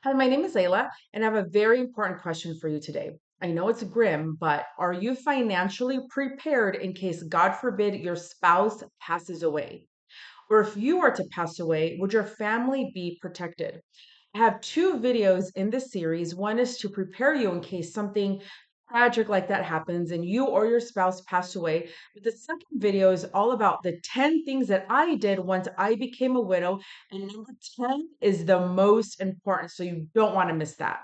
Hi, my name is Layla, and I have a very important question for you today. I know it's grim, but are you financially prepared in case, God forbid, your spouse passes away? Or if you are to pass away, would your family be protected? I have two videos in this series. One is to prepare you in case something tragic like that happens and you or your spouse pass away. But the second video is all about the 10 things that I did once I became a widow. And number 10 is the most important. So you don't want to miss that.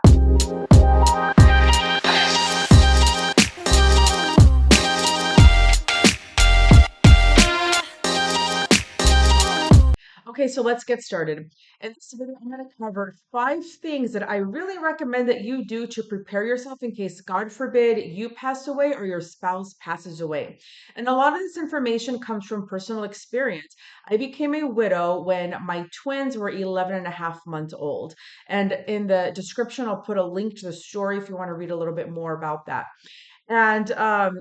Okay, so let's get started. In this video, I'm going to cover 5 things that I really recommend that you do to prepare yourself in case, God forbid, you pass away or your spouse passes away. And a lot of this information comes from personal experience. I became a widow when my twins were 11 and a half months old. And in the description, I'll put a link to the story if you want to read a little bit more about that. And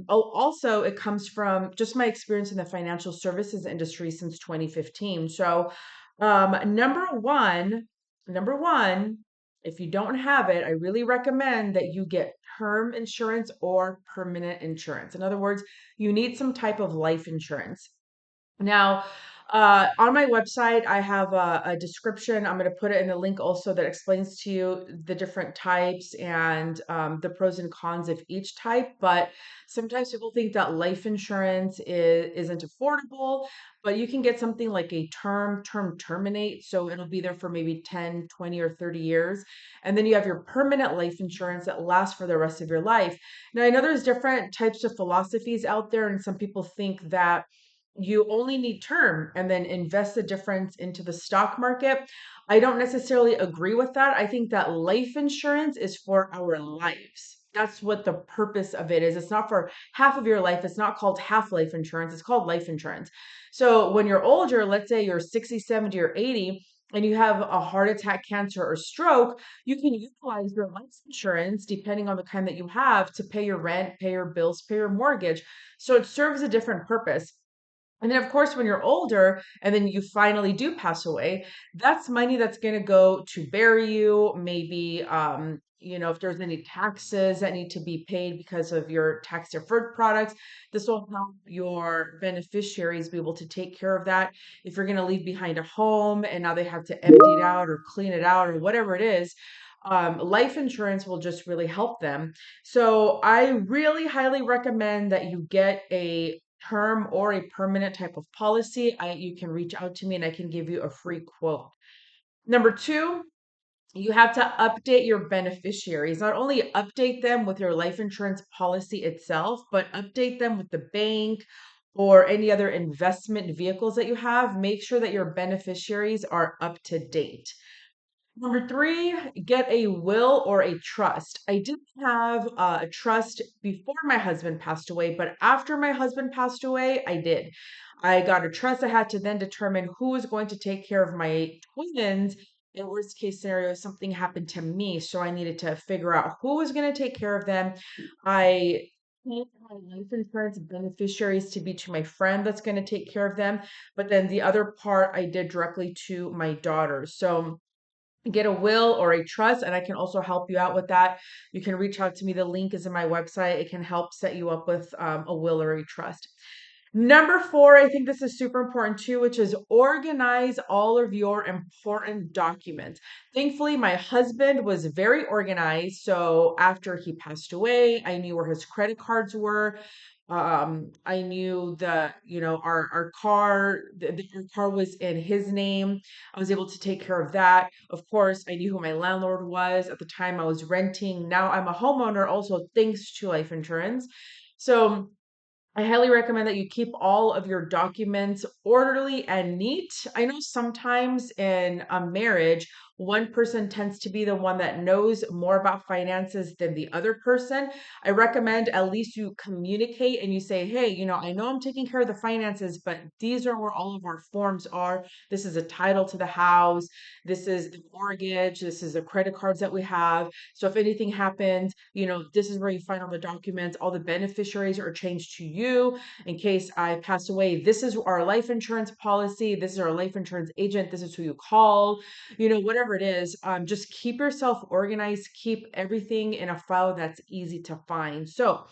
also, it comes from just my experience in the financial services industry since 2015. So, number one, if you don't have it, I really recommend that you get term insurance or permanent insurance. In other words, you need some type of life insurance. Now, on my website, I have a description. I'm going to put it in the link also that explains to you the different types and the pros and cons of each type. But sometimes people think that life insurance isn't affordable, but you can get something like a term terminate. So it'll be there for maybe 10, 20, or 30 years. And then you have your permanent life insurance that lasts for the rest of your life. Now, I know there's different types of philosophies out there, and some people think that you only need term and then invest the difference into the stock market. I don't necessarily agree with that. I think that life insurance is for our lives. That's what the purpose of it is. It's not for half of your life. It's not called half life insurance. It's called life insurance. So when you're older, let's say you're 60, 70, or 80, and you have a heart attack, cancer, or stroke, you can utilize your life insurance, depending on the kind that you have, to pay your rent, pay your bills, pay your mortgage. So it serves a different purpose. And then, of course, when you're older and then you finally do pass away, that's money that's going to go to bury you. Maybe, if there's any taxes that need to be paid because of your tax deferred products, this will help your beneficiaries be able to take care of that. If you're going to leave behind a home and now they have to empty it out or clean it out or whatever it is, life insurance will just really help them. So I really highly recommend that you get a term or a permanent type of policy. You can reach out to me and I can give you a free quote. Number two, you have to update your beneficiaries. Not only update them with your life insurance policy itself, but update them with the bank or any other investment vehicles that you have. Make sure that your beneficiaries are up to date. Number three, get a will or a trust. I didn't have a trust before my husband passed away, but after my husband passed away, I did. I got a trust. I had to then determine who was going to take care of my twins. In worst case scenario, something happened to me. So I needed to figure out who was going to take care of them. I changed my life insurance beneficiaries to be to my friend that's going to take care of them. But then the other part I did directly to my daughter. So get a will or a trust, and I can also help you out with that. You can reach out to me. The link is in my website. It can help set you up with a will or a trust. Number four, I think this is super important too, which is organize all of your important documents. Thankfully, my husband was very organized. So after he passed away, I knew where his credit cards were. I knew that, our car, our car was in his name. I was able to take care of that. Of course, I knew who my landlord was at the time I was renting. Now I'm a homeowner, also thanks to life insurance. So I highly recommend that you keep all of your documents orderly and neat. I know sometimes in a marriage, one person tends to be the one that knows more about finances than the other person. I recommend at least you communicate and you say, hey, I know I'm taking care of the finances, but these are where all of our forms are. This is a title to the house. This is the mortgage. This is the credit cards that we have. So if anything happens, this is where you find all the documents. All the beneficiaries are changed to you. In case I pass away, this is our life insurance policy. This is our life insurance agent. This is who you call, whatever whatever it is, just keep yourself organized, keep everything in a file that's easy to find. So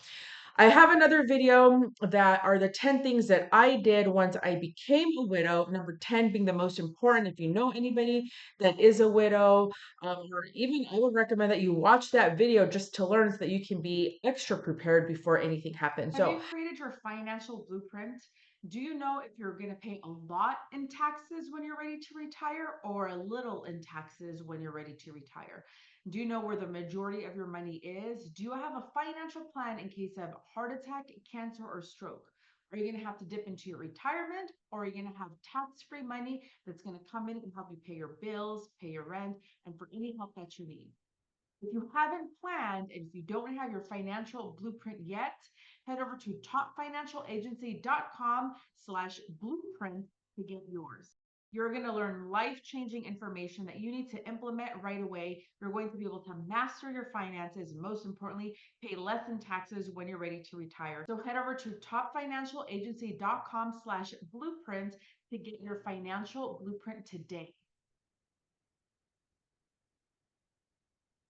I have another video that are the 10 things that I did once I became a widow. Number 10 being the most important. If you know anybody that is a widow, or even I would recommend that you watch that video just to learn so that you can be extra prepared before anything happens. Have So you created your financial blueprint? Do you know if you're going to pay a lot in taxes when you're ready to retire or a little in taxes when you're ready to retire? Do you know where the majority of your money is? Do you have a financial plan in case of heart attack, cancer, or stroke? Are you going to have to dip into your retirement or are you going to have tax free money that's going to come in and help you pay your bills, pay your rent, and for any help that you need? If you haven't planned and if you don't have your financial blueprint yet, head over to topfinancialagency.com/blueprint to get yours. You're going to learn life-changing information that you need to implement right away. You're going to be able to master your finances, and most importantly, pay less in taxes when you're ready to retire. So head over to topfinancialagency.com/blueprint to get your financial blueprint today.